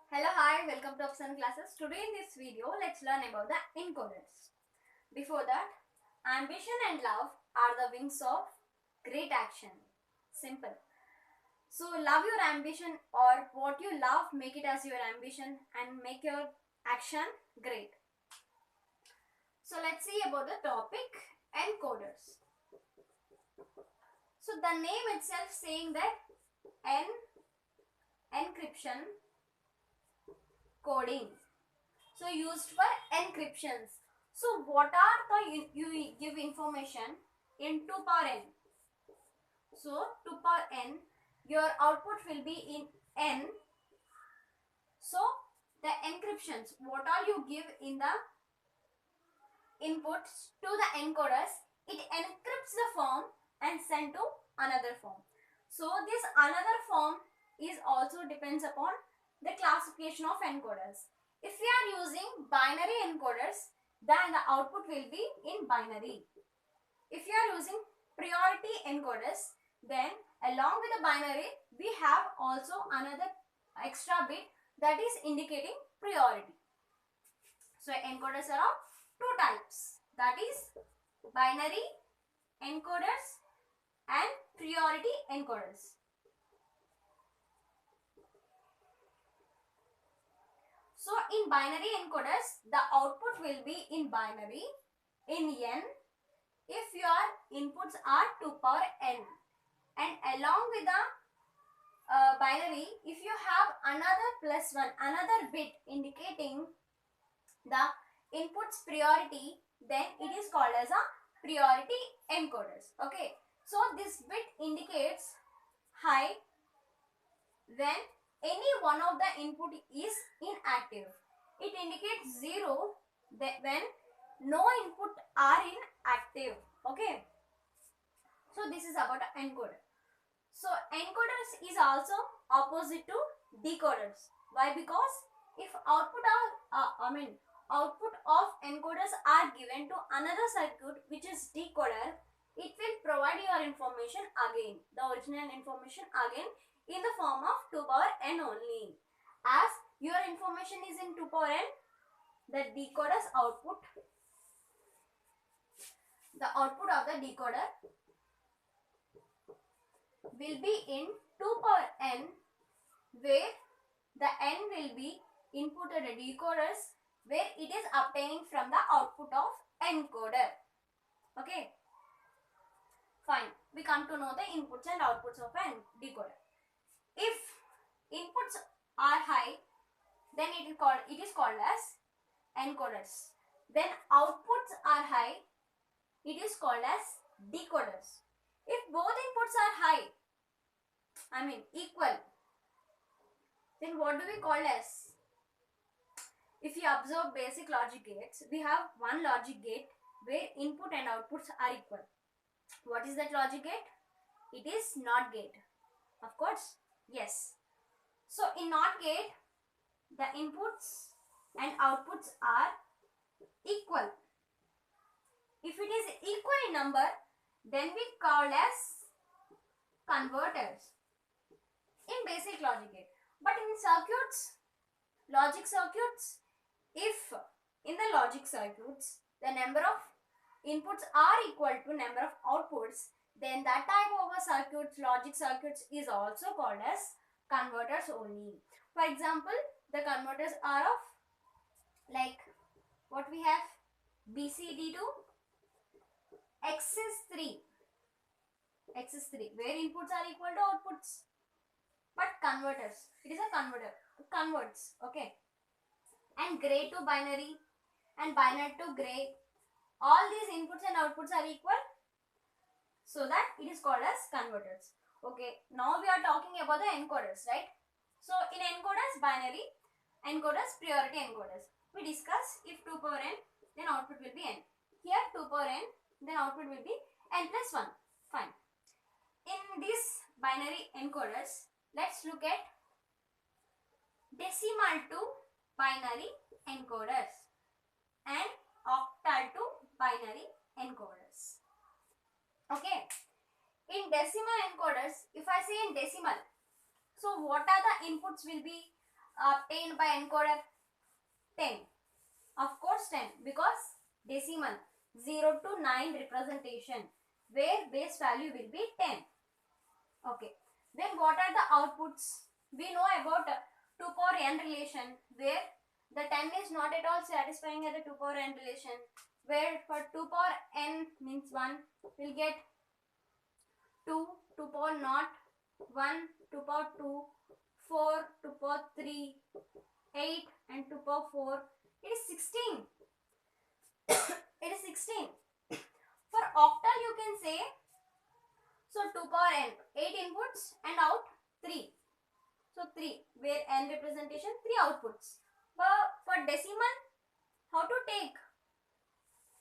Hello, hi, welcome to Option Classes. Today in this video, let's learn about the encoders. Before that, ambition and love are the wings of great action. Simple. So, love your ambition, or what you love, make it as your ambition and make your action great. So, let's see about the topic encoders. So, the name itself saying that encryption coding. So used for encryptions. So what are the you give information in 2 power n. So 2 power n, your output will be in n. So the encryptions, what all you give in the inputs to the encoders, it encrypts the form and send to another form. So this another form is also depends upon the classification of encoders. If we are using binary encoders, then the output will be in binary. If you are using priority encoders, then along with the binary, we have also another extra bit that is indicating priority. So encoders are of two types, that is binary encoders and priority encoders. So in binary encoders, the output will be in binary in n if your inputs are 2 power n, and along with the binary, if you have another plus 1, another bit indicating the input's priority, then it is called as a priority encoders. Okay, so this bit indicates high when any one of the input is inactive. It indicates 0 when no input are inactive. Okay, so this is about encoder. So encoders is also opposite to decoders. Why? Because if output of encoders are given to another circuit which is decoder, it will provide your information again, the original information again in the form of 2 power n only. As your information is in 2 power n, the decoder's output, the output of the decoder will be in 2 power n, where the n will be inputted decoders, where it is obtaining from the output of encoder. Okay, fine. We come to know the inputs and outputs of a decoder. If inputs are high, then it is called as encoders. When outputs are high, it is called as decoders. If both inputs are high, equal, then what do we call as? If you observe basic logic gates, we have one logic gate where input and outputs are equal. What is that logic gate? It is NOT gate. Of course, yes. So in NOT gate, the inputs and outputs are equal. If it is equal in number, then we call as converters in basic logic gate. But in circuits, logic circuits, if in the logic circuits the number of inputs are equal to number of outputs, then that type of a circuit, logic circuits, is also called as converters only. For example, the converters are of like what we have, BCD to XS3, where inputs are equal to outputs. But converters, it is a converter, converts. Okay, and gray to binary and binary to gray, all these inputs and outputs are equal, so that it is called as converters. Okay, now we are talking about the encoders, right? So in encoders, binary encoders, priority encoders, we discuss if 2 power n, then output will be n. Here 2 power n, then output will be n plus 1. Fine. In this binary encoders, let's look at decimal to binary encoders and octal to binary encoders. Okay, in decimal encoders, if I say in decimal, so what are the inputs will be obtained by encoder? 10. Of course 10, because decimal 0 to 9 representation where base value will be 10. Okay. Then what are the outputs? We know about 2 power n relation where the 10 is not at all satisfying at the 2 power n relation, where for 2 power n means 1 will get 2, 2 power not, 1, 2 power 2, 4, 2 power 3, 8 and 2 power 4. It is 16. It is 16. For octal you can say, so 2 power n, 8 inputs and out 3. So 3, where n representation, 3 outputs. But for decimal, how to take?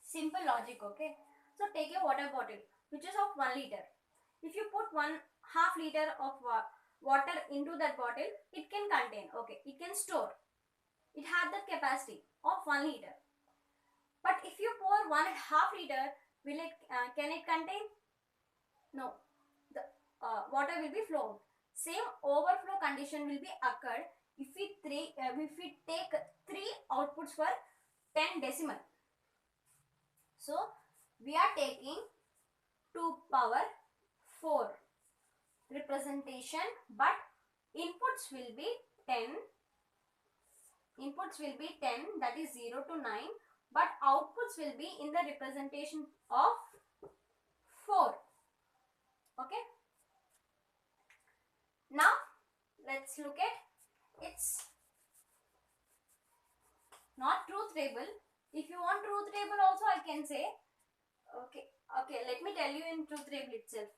Simple logic, okay. So take a water bottle which is of 1 liter. If you put 1/2 liter of water into that bottle, it can contain, okay, it can store. It has the capacity of 1 liter. But if you pour 1/2 liter, will it can it contain? No. The water will be flowed. Same overflow condition will be occurred if we take 3 outputs for 10 decimal. So we are taking 2 power 4 representation, but inputs will be 10. Inputs will be 10, that is 0 to 9, but outputs will be in the representation of 4. Okay. Now let's look at its not truth table. If you want truth table also I can say. Okay, let me tell you in truth table itself.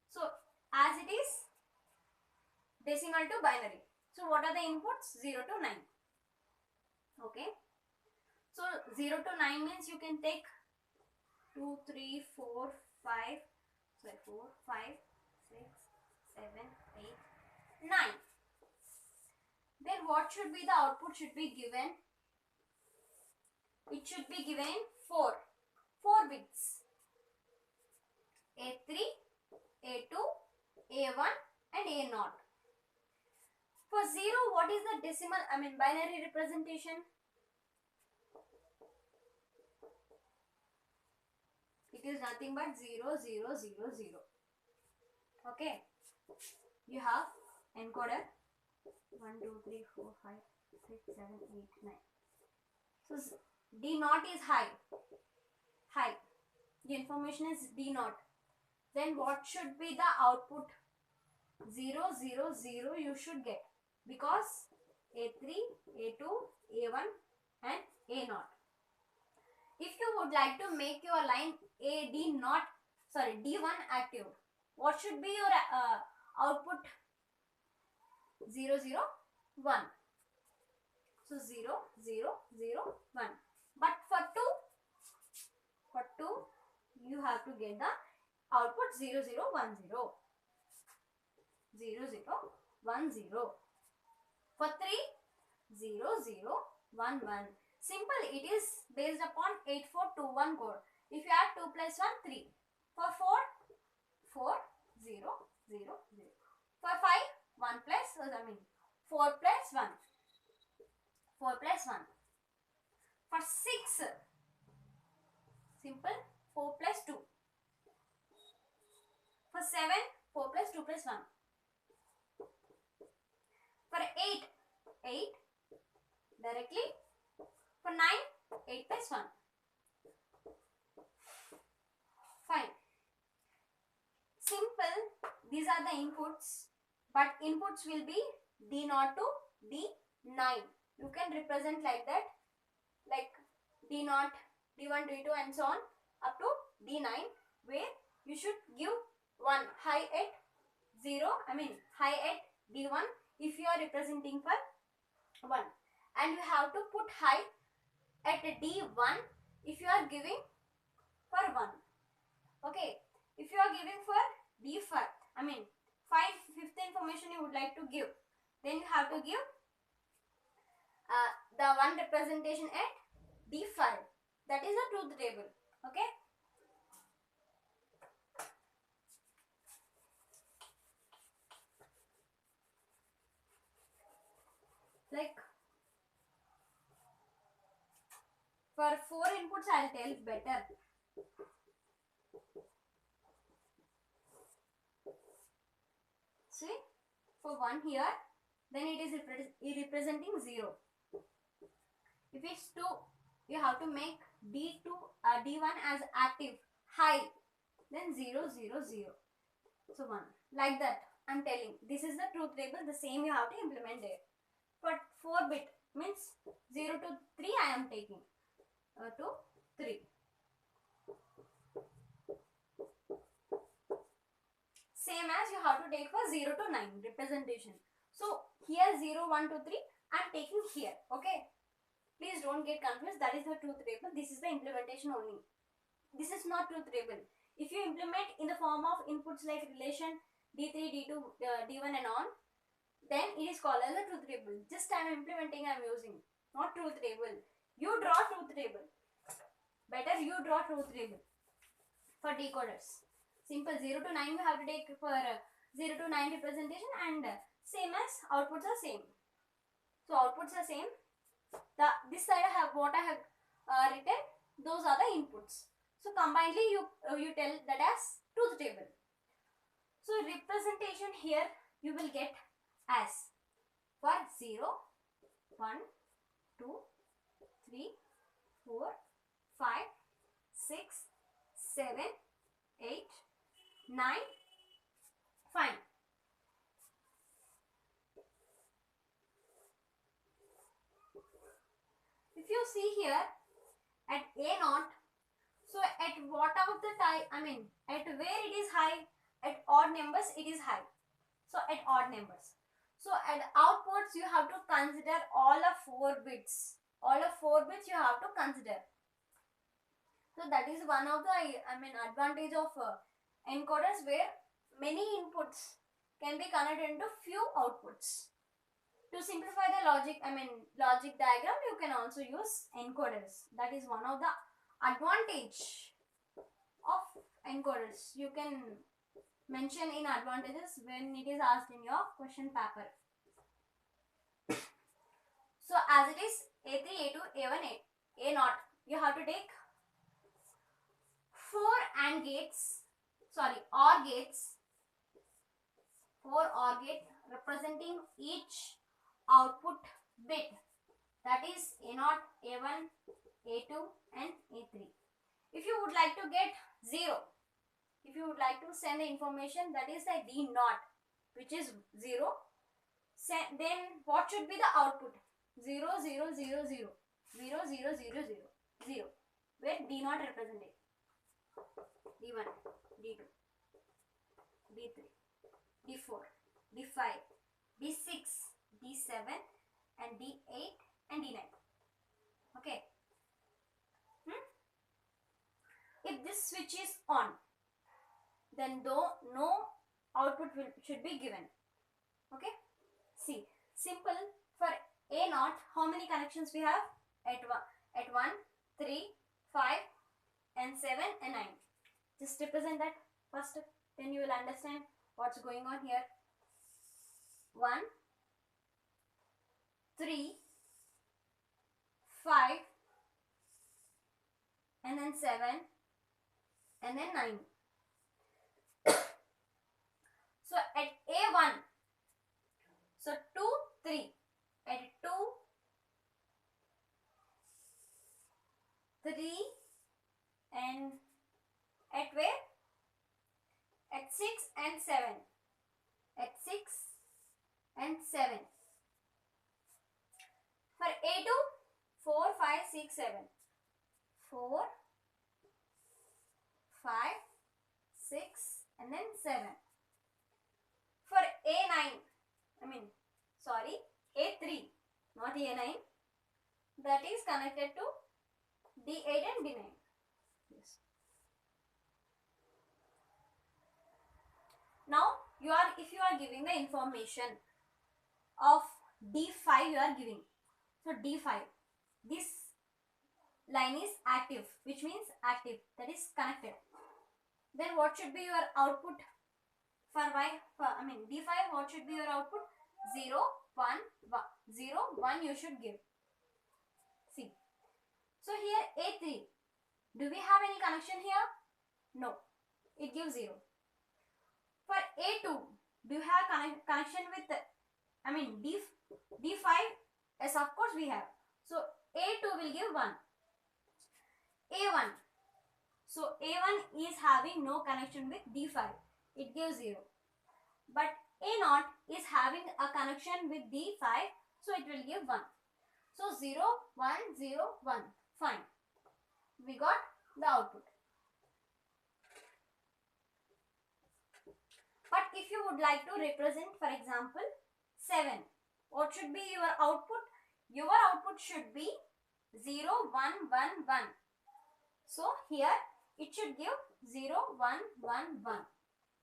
So as it is decimal to binary. So what are the inputs? 0 to 9. Okay. So 0 to 9 means you can take 2, 3, 4, 5, 4, 5, 6, 7, 8, 9. Then what should be the output should be given? It should be given in 4 bits. A3, A2, A1 and A0. For 0, what is the decimal, binary representation? It is nothing but 0, 0, 0, 0. Okay. You have encoder 1, 2, 3, 4, 5, 6, 7, 8, 9. So D naught is high. The information is D naught. Then what should be the output? 0, 0, 0 you should get, because A3, A2, A1 and A0. If you would like to make your line D1 active, what should be your output? 0, 0, 1. So 0, 0, 0, 1. But for 2 you have to get the output 0, 0, 1, 0. 0, 0, 1, 0. For 3, 0, 0, 1, 1. Simple, it is based upon 8421 code. If you add 2 plus 1, 3. For 4, 0, 0, 0. For 5, 4 plus 1. 4 plus 1. For 6, simple, 4 plus 2. For 7, 4 plus 2 plus 1. For 8 directly. For 9, 8 plus 1. Fine. Simple, these are the inputs, but inputs will be D0 to D9. You can represent like that, like D0, D1, D2 and so on up to D9, where you should give one high at high at D1 if you are representing for 1, and you have to put high at D1 if you are giving for 1. Okay, if you are giving for D5, fifth information you would like to give, then you have to give the 1 representation at D5. That is the truth table. Okay. Like for 4 inputs I'll tell better. See, for 1 here, then it is representing 0. If it's 2, you have to make D1 as active, high, then 0, 0, 0. So 1. Like that, I'm telling. This is the truth table, the same you have to implement there. But 4 bit means 0 to 3 I am taking. To 3. Same as you have to take for 0 to 9 representation. So here 0, 1, 2, 3 I am taking here. Okay. Please don't get confused. That is the truth table. This is the implementation only. This is not truth table. If you implement in the form of inputs like relation D3, D2, D1 and on, then it is called as a truth table. Just I am implementing, I am using. Not truth table. You draw truth table. Better you draw truth table for decoders. Simple 0 to 9 we have to take for 0 to 9 representation, and same as outputs are same. So outputs are same. This side I have what I have written, those are the inputs. So combinedly you tell that as truth table. So representation here you will get as for 0, 1, 2, 3, 4, 5, 6, 7, 8, 9. Fine. If you see here at A0, so at what of the type, at where it is high, at odd numbers it is high. So at odd numbers. So at outputs you have to consider all of 4 bits. All of 4 bits you have to consider. So that is one of the advantage of encoders, where many inputs can be connected into few outputs. To simplify the logic diagram, you can also use encoders. That is one of the advantage of encoders. You can mention in advantages when it is asked in your question paper. So as it is A3, A2, A1, A0, you have to take 4 AND gates, OR gates, 4 OR gates representing each output bit, that is A0, A1, A2 and A3. If you would like to get 0, if you would like to send the information that is the D0, which is 0, then what should be the output? 0, 0, 0, 0, 0, 0, 0, 0, 0, where D0 represented. D1, D2, D3, D4, D5, D6, D7 and D8 and D9. Okay. If this switch is on, then no output should be given. Okay. See, simple. For A0, how many connections we have? At 1, 3, 5 and 7 and 9. Just represent that first, then you will understand what's going on here. 1, 3, 5 and then 7 and then 9. So at A1, so 2, 3, at 2, 3 and at where? At 6 and 7. At 6 and 7. For A2, 4, 5, 6, 7. 4, 5, 6 and then 7. For A9, A3, not A9, that is connected to D8 and D9. Yes. Now, if you are giving the information of D5, you are giving. So D5, this line is active, which means active, that is connected. Then what should be your output for D5? What should be your output? 0, 1, 1, 0, 1 you should give. See. So here A3. Do we have any connection here? No. It gives 0. For A2, do you have connection with, D5? Yes, of course we have. So A2 will give 1. A1. So A1 is having no connection with D5. It gives 0. But A0 is having a connection with D5. So it will give 1. So 0, 1, 0, 1. Fine. We got the output. But if you would like to represent, for example, 7, what should be your output? Your output should be 0, 1, 1, 1. So here it should give 0, 1, 1, 1.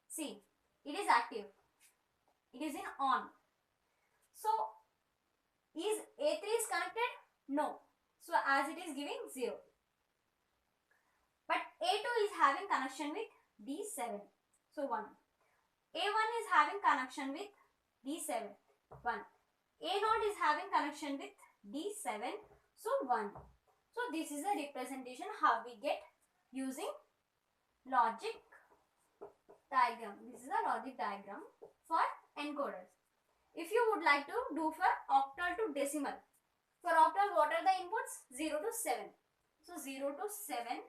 See, it is active. It is in on. So is A3 is connected? No. So as it is giving 0. But A2 is having connection with D7. So 1. A1 is having connection with D7. 1. A0 is having connection with D7. So 1. So this is a representation how we get using logic diagram. This is a logic diagram for encoders. If you would like to do for octal to decimal. For octal, what are the inputs? 0 to 7. So 0 to 7.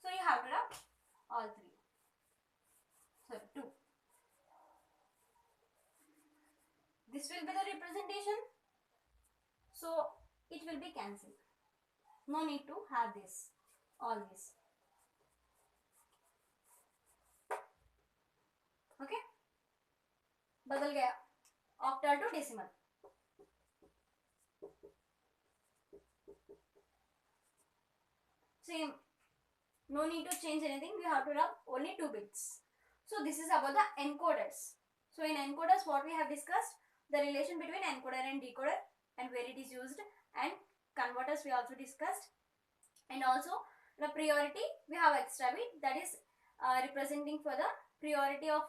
So you have to have all 3. So 2. This will be the representation. So it will be cancelled. No need to have this. All this. Okay. बदल गया. Octal to decimal. Same. No need to change anything. We have to have only 2 bits. So this is about the encoders. So in encoders, what we have discussed, the relation between encoder and decoder and where it is used, and converters we also discussed, and also the priority we have extra bit, that is representing for the priority of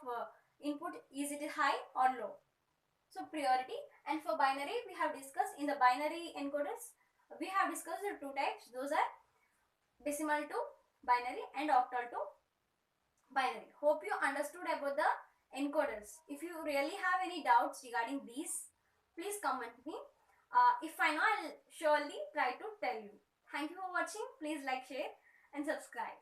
input, is it high or low. So priority. And for binary we have discussed, in the binary encoders we have discussed the 2 types. Those are decimal to binary and octal to binary. Hope you understood about the encoders. If you really have any doubts regarding these, please comment me. If I know, I'll surely try to tell you. Thank you for watching. Please like, share and subscribe.